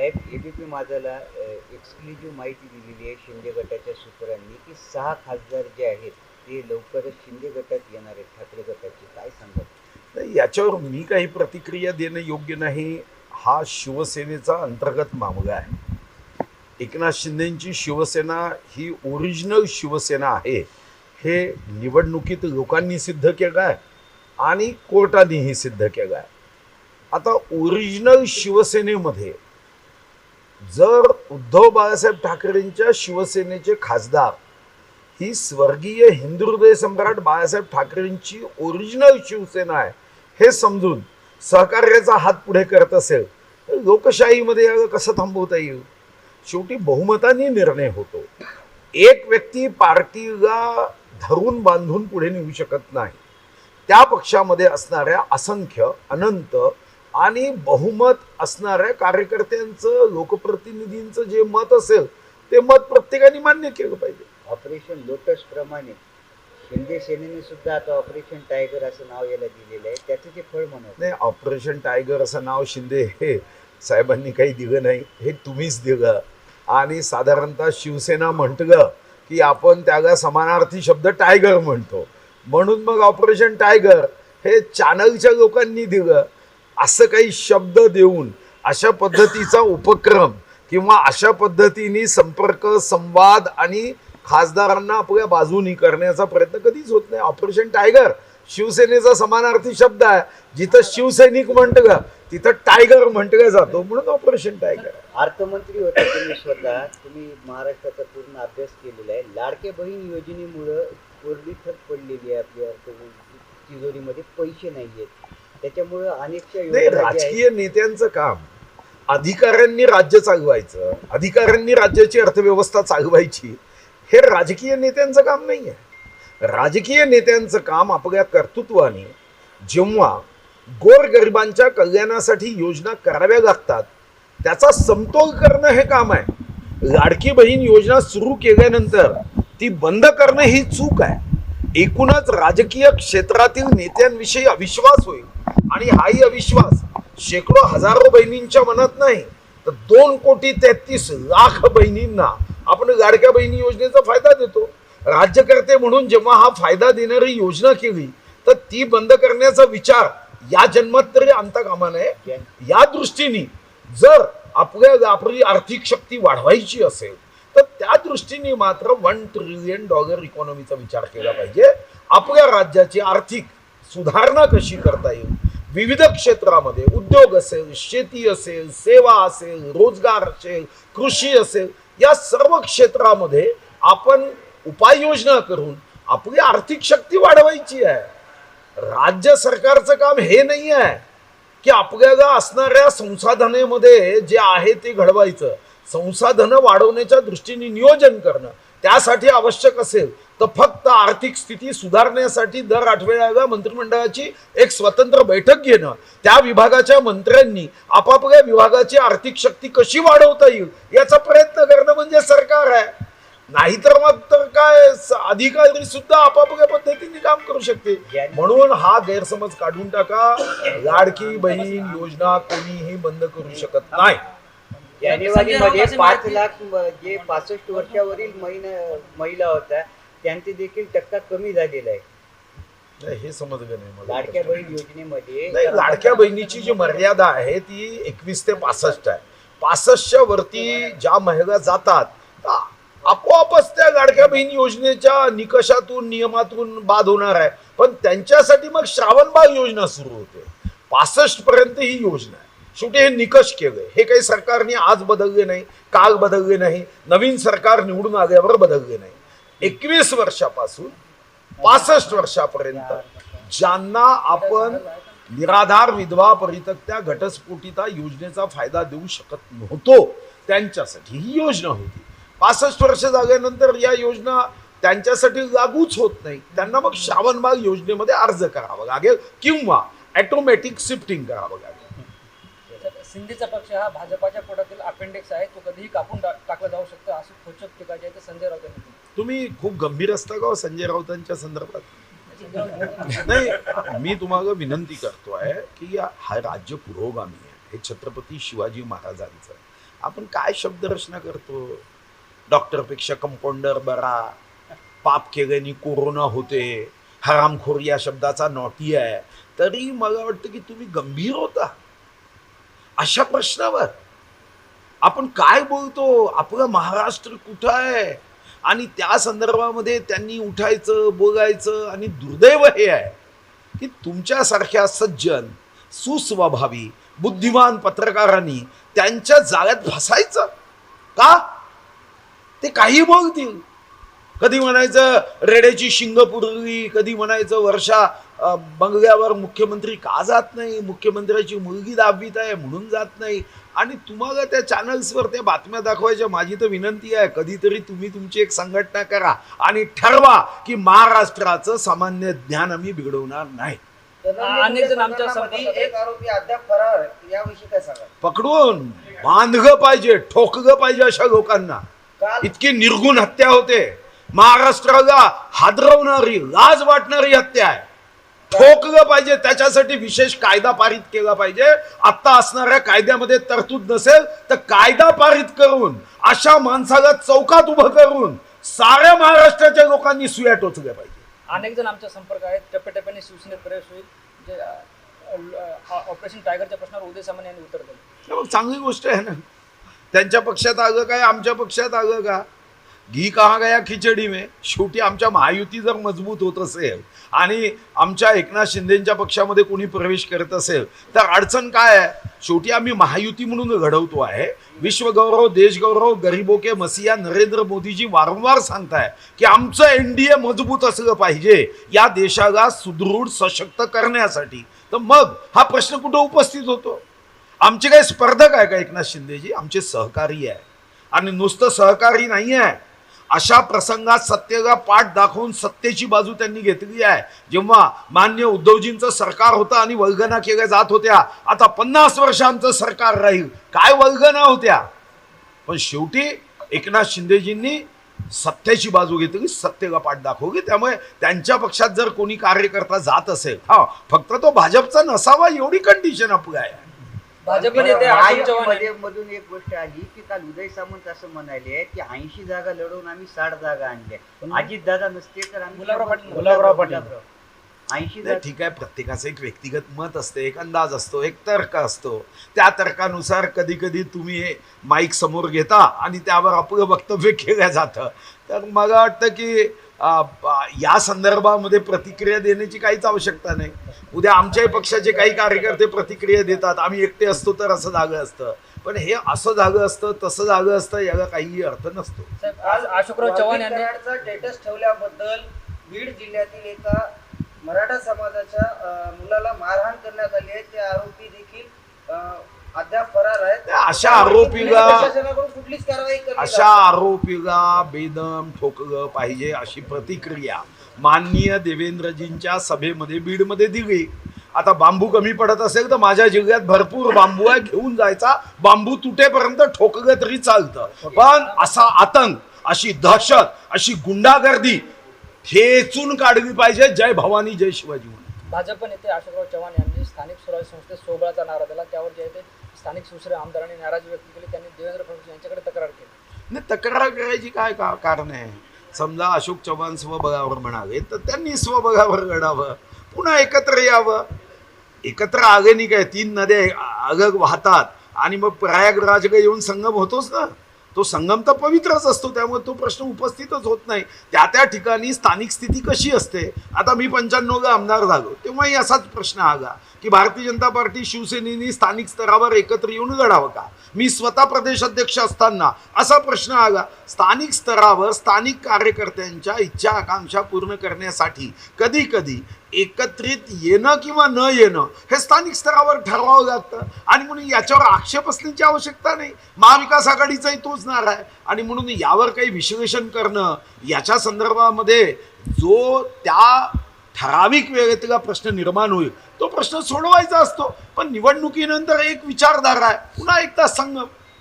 साहेब, ABP माझाला exclusive माहिती दिलेली आहे शिंदे गटाच्या सूत्रांनी की 6 खासदार जे आहेत ते लवकरच शिंदे गटात येणार आहेत, ठाकरे गटाचे. काय सांगाल? नाही, याच्यावर मी काही प्रतिक्रिया देणं योग्य नाही. हा शिवसेनेचा अंतर्गत मामला आहे. एकनाथ शिंदेची शिवसेना ही ओरिजिनल शिवसेना आहे हे निवडणुकीत लोकांनी सिद्ध केलं आहे आणि कोर्टानेही सिद्ध केलं आहे. आता ओरिजिनल शिवसेनेमध्ये जर उद्धव बाळासाहेब ठाकरेंच्या शिवसेनेचे खासदार ही स्वर्गीय हिंदुहृदय सम्राट बाळासाहेब ठाकरेंची ओरिजिनल शिवसेना आहे हे समजून सहकार्याचा हात पुढे करत असेल तर लोकशाहीमध्ये याला कसं थांबवता येईल? शेवटी बहुमताने निर्णय होतो. एक व्यक्ती पार्टीला धरून बांधून पुढे नेऊ शकत नाही. त्या पक्षामध्ये असणाऱ्या असंख्य अनंत आणि बहुमत असणाऱ्या कार्यकर्त्यांचं लोकप्रतिनिधींचं जे मत असेल ते मत प्रत्येकाने मान्य केलं पाहिजे. ऑपरेशन लोटस प्रमाणे शिंदे सेनेने सुद्धा आता ऑपरेशन टायगर असं नाव याला दिलेलं आहे. त्याचं ते फळ म्हणत नाही, ऑपरेशन टायगर असं नाव शिंदे हे साहेबांनी काही दिलं नाही, हे तुम्हीच दिलं. आणि साधारणतः शिवसेना म्हटलं की आपण त्याला समानार्थी शब्द टायगर म्हणतो, म्हणून मग ऑपरेशन टायगर हे चॅनलच्या लोकांनी दिलं. असं काही शब्द देऊन अशा पद्धतीचा उपक्रम किंवा अशा पद्धतीने संपर्क संवाद आणि खासदारांना आपल्या बाजूनी करण्याचा प्रयत्न कधीच होत नाही. ऑपरेशन टायगर शिवसेनेचा समानार्थी शब्द आहे. जिथं शिवसैनिक म्हटलं तिथं टायगर म्हटलं जातो, म्हणून ऑपरेशन टायगर. अर्थमंत्री होते तुम्ही स्वतः, तुम्ही महाराष्ट्राचा पूर्ण अभ्यास केलेला आहे. लाडके बहीण योजनेमुळं कोरडी ठप पडलेली आहे आपल्या तिजोरीमध्ये, पैसे नाही आहेत. त्याच्यामुळं अनेकशा नाही, योजना राजकीय नेत्यांचं काम अधिकाऱ्यांनी राज्य चालवायचं, अधिकाऱ्यांनी राज्याची अर्थव्यवस्था चालवायची, हे राजकीय नेत्यांचं काम नाही आहे. राजकीय नेत्यांचं काम आपल्या कर्तृत्वाने जेव्हा गोरगरिबांच्या कल्याणासाठी योजना कराव्या लागतात त्याचा समतोल करणं हे काम आहे. लाडकी बहीण योजना सुरू केल्यानंतर ती बंद करणं ही चूक आहे. एकूणच राजकीय क्षेत्रातील नेत्यांविषयी अविश्वास होईल आणि हाही अविश्वास शेकडो हजारो बहिणींच्या मनात नाही तर 2,33,00,000 बहिणींना आपण लाडक्या बहिणी योजनेचा फायदा देतो. राज्यकर्ते म्हणून जेव्हा हा फायदा देणारी योजना केली तर ती बंद करण्याचा विचार या जन्मात तरी आणता कामा नये. या दृष्टीने जर आपल्याला आपली आर्थिक शक्ती वाढवायची असेल तर त्या दृष्टीने मात्र $1 ट्रिलियन इकॉनॉमीचा विचार केला पाहिजे. आपल्या राज्याची आर्थिक सुधारणा कशी करता येईल, विविध क्षेत्रामध्ये उद्योग असेल, शेती असेल, सेवा असेल, रोजगार असेल, कृषी असेल, या सर्व क्षेत्रामध्ये आपण उपाययोजना करून आपली आर्थिक शक्ती वाढवायची आहे. राज्य सरकारचं काम हे नाही आहे की आपल्याला असणाऱ्या संसाधनेमध्ये जे आहे ते घडवायचं. संसाधनं वाढवण्याच्या दृष्टीने नियोजन करणं, त्यासाठी आवश्यक असेल तर फक्त आर्थिक स्थिती सुधारण्यासाठी दर आठवड्याला मंत्रिमंडळाची एक स्वतंत्र बैठक घेणं, त्या विभागाच्या मंत्र्यांनी आपापल्या विभागाची आर्थिक शक्ती कशी वाढवता येईल याचा प्रयत्न करणं म्हणजे सरकार आहे. नाहीतर मग तर काय, अधिकारी सुद्धा आपापल्या पद्धतीने काम करू शकते. म्हणून हा गैरसमज काढून टाका. लाडकी बहीण योजना कोणीही बंद करू शकत नाही. जानेवारीमध्ये 5 लाख जे 65 वर्षावरील महिला होत्या त्यांचे देखील टक्का कमी झालेला आहे. नाही, हे समजलं नाही मला. लाडक्या बहीण योजनेमध्ये नाही, लाडक्या बहिणीची जी मर्यादा आहे ती 21 ते 65 आहे. 65च्या वरती ज्या महिला जातात आपोआपच त्या लाडक्या बहीण योजनेच्या निकषातून नियमातून बाद होणार आहे. पण त्यांच्यासाठी मग श्रावणबाळ योजना सुरू होते. 65 पर्यंत ही योजना आहे. शेवटी हे निकष केले, हे काही सरकारने आज बदलले नाही, काल बदलले नाही, नवीन सरकार निवडून आल्यावर बदलले नाही. 21 वर्षापासून 65 वर्षापर्यंत ज्यांना आपण निराधार विधवा परित्यक्त्या घटस्फोटिता योजनेचा फायदा देऊ शकत नव्हतो त्यांच्यासाठी ही योजना होती. 65 वर्ष झाल्यानंतर या योजना त्यांच्यासाठी लागूच होत नाही. त्यांना मग श्रावणबाळ योजनेमध्ये अर्ज करावा लागेल किंवा ऑटोमॅटिक शिफ्टिंग करावं लागेल. शिंदेचा पक्ष हा भाजपाच्या पोटातील अपेंडिक्स आहे, तो कधीही कापून टाकला जाऊ शकतो असं खोचक टीका जे आहे ते संजय राऊत यांनी केली. तुम्ही खूप गंभीर असता का संजय राऊतांच्या संदर्भात? नाही, मी तुम्हाला विनंती करतो आहे की हा राज्य पुरोगामी आहे. हे छत्रपती शिवाजी महाराजांचं आपण काय शब्दरचना करतो? डॉक्टरपेक्षा कंपाऊंडर बरा, पाप केल्याने कोरोना होते, हरामखोर या शब्दाचा नॉटी आहे. तरी मला वाटतं की तुम्ही गंभीर होता अशा प्रश्नावर. आपण काय बोलतो, आपलं महाराष्ट्र कुठं आहे, आणि त्या संदर्भामध्ये त्यांनी उठायचं, बोलायचं. आणि दुर्दैव हे आहे की तुमच्यासारख्या सज्जन, सुस्वभावी, बुद्धिमान पत्रकारांनी त्यांच्या जाळ्यात फसायचं का? ते काही बोलतील. कधी म्हणायचं रेड्याची शिंग पुरली, कधी म्हणायचं वर्षा बंगल्यावर मुख्यमंत्री का जात नाही, मुख्यमंत्र्याची मुलगी 10वीत आहे म्हणून जात नाही. आणि तुम्हाला त्या चॅनल्सवर त्या बातम्या दाखवायच्या. माझी तर विनंती आहे, कधीतरी तुम्ही तुमची एक संघटना करा आणि ठरवा की महाराष्ट्राचं सामान्य ज्ञान आम्ही बिघडवणार नाही. अनेक जण आमच्या संपर्कात एक आरोपी अद्याप फरार आहे. याविषयी काय सांगा? पकडून बांधलं पाहिजे, ठोकलं पाहिजे अशा लोकांना. इतकी निर्गुण हत्या होते, महाराष्ट्राला हादरवणारी, लाज वाटणारी हत्या आहे. ठोकलं पाहिजे, त्याच्यासाठी विशेष कायदा पारित केला पाहिजे. आता असणाऱ्या कायद्यामध्ये तरतूद नसेल तर कायदा पारित करून अशा माणसाला चौकात उभं करून साऱ्या महाराष्ट्राच्या लोकांनी सुया टोचल्या पाहिजे. अनेक जण आमच्या संपर्क आहेत. टप्प्याटप्प्याने शिवसेनेत प्रवेश होईल, जे ऑपरेशन टायगरच्या प्रश्नावर उदय सामंत यांनी उत्तर दिलं. मग चांगली गोष्ट आहे ना. त्यांच्या पक्षात आलं काय, आमच्या पक्षात आलं का? घी कहा गया खिचडी में. शेवटी आमच्या महायुती जर मजबूत होत असेल आणि आमच्या एकनाथ शिंदेच्या पक्षामध्ये कोणी प्रवेश करत असेल तर अडचण काय आहे? शेवटी आम्ही महायुती म्हणून घडवतो आहे. विश्वगौरव, देशगौरव, गरीबो के मसीहा नरेंद्र मोदीजी वारंवार सांगताय की आमचं एनडीए मजबूत असलं पाहिजे या देशाला सुदृढ सशक्त करण्यासाठी. तर मग हा प्रश्न कुठं उपस्थित होतो? आमचे काही स्पर्धक आहे का एकनाथ शिंदेजी? आमचे सहकारी आहे. आणि नुसतं सहकारी नाही आहे, अशा प्रसंगात सत्तेला पाठ दाखवून सत्तेची बाजू त्यांनी घेतली आहे. जेव्हा मान्य उद्धवजींचं सरकार होतं आणि वल्गना केल्या जात होत्या, आता 50 वर्ष आमचं सरकार राहील, काय वल्गना होत्या. पण शेवटी एकनाथ शिंदेजींनी सत्तेची बाजू घेतली, सत्तेला पाठ दाखवली. त्यामुळे त्यांच्या पक्षात जर कोणी कार्यकर्ता जात असेल, हा फक्त तो भाजपचा नसावा एवढी कंडिशन आपली आहे. भाजप नेते अशोक चव्हाण मधून एक गोष्ट आली की काल उदय सामंत असं म्हणाले की 80 जागा लढवून आम्ही 60 जागा आणल्या. अजित दादा नसते तर आम्ही गुलाबराव पाटील 80 नाही, ठीक आहे, प्रत्येकाचं एक व्यक्तिगत मत असते, एक अंदाज असतो, एक तर्क असतो. त्या तर्कानुसार कधी कधी तुम्ही हे माईक समोर घेता आणि त्यावर आपलं वक्तव्य केलं जातं. तर मला वाटतं की या संदर्भामध्ये प्रतिक्रिया देण्याची काहीच आवश्यकता नाही. उद्या आमच्याही पक्षाचे काही कार्यकर्ते प्रतिक्रिया देतात, आम्ही एकटे असतो तर असं झालं असतं. पण हे असं झालं असतं, तसं झालं असतं, याला काही अर्थ नसतो. साहेब, आज अशोकराव चव्हाण यांनी स्टेटस ठेवल्याबद्दल बीड जिल्ह्यातील एका मराठा समाजाच्या मुलाला मारहाण करण्यात आली आहे. ते आरोपी देखील अद्याप फरार आहेत. अशा आरोपीला प्रशासनाकडून कुठलीच कारवाई करण्यात अशा आरोपीला बेदम ठोकलं पाहिजे अशी प्रतिक्रिया माननीय देवेंद्रजींच्या सभेमध्ये बीडमध्ये दिली. आता बांबू कमी पडत असेल तर माझ्या जिल्ह्यात भरपूर बांबू आहे, घेऊन जायचा, बांबू तुटेपर्यंत ठोकलं तरी चालतं. पण असा आतंक, अशी दहशत, अशी गुंडागर्दी ठेचून काढली पाहिजे. जय भवानी, जय शिवाजी. भाजप नेते अशोकराव चव्हाण यांनी स्थानिक स्वराज्य संस्थेत सोबळाचा नारा दिला. त्यावर जे आहे ते स्थानिक शिवसेना आमदारांनी नाराजी व्यक्त केली. त्यांनी देवेंद्र फडणवीस यांच्याकडे तक्रार केली. नाही, तक्रार करायची काय कारण आहे? समजा अशोक चव्हाण स्वबळावर म्हणाले तर त्यांनी स्वबळावर लढावं, पुन्हा एकत्र यावं. एकत्र आले नाही काय, 3 नद्या अलग वाहतात आणि मग प्रयागराजला येऊन संगम होतोच ना. तो संगम तर पवित्रच असतो, त्यामुळे तो प्रश्न उपस्थितच होत नाही. त्या त्या ठिकाणी स्थानिक स्थिती कशी असते. आता मी 95ला आमदार झालो तेव्हाही असाच प्रश्न आला की भारतीय जनता पार्टी शिवसेनेनी स्थानिक स्तरावर एकत्र येऊन लढावं का. मी स्वतः प्रदेशाध्यक्ष असताना असा प्रश्न आला. स्थानिक स्तरावर स्थानिक कार्यकर्त्यांच्या इच्छा आकांक्षा पूर्ण करण्यासाठी कधी कधी एकत्रित येणं किंवा न येणं हे स्थानिक स्तरावर ठरवावं लागतं. आणि म्हणून याच्यावर आक्षेप असण्याची आवश्यकता नाही. महाविकास आघाडीचाही तोच नारा आहे. आणि म्हणून यावर काही विश्लेषण करणं, याच्या संदर्भामध्ये जो त्या ठराविक वेळेतला प्रश्न निर्माण होईल तो प्रश्न सोडवायचा असतो. पण निवडणुकीनंतर एक विचारधारा आहे, पुन्हा एकदा संगम.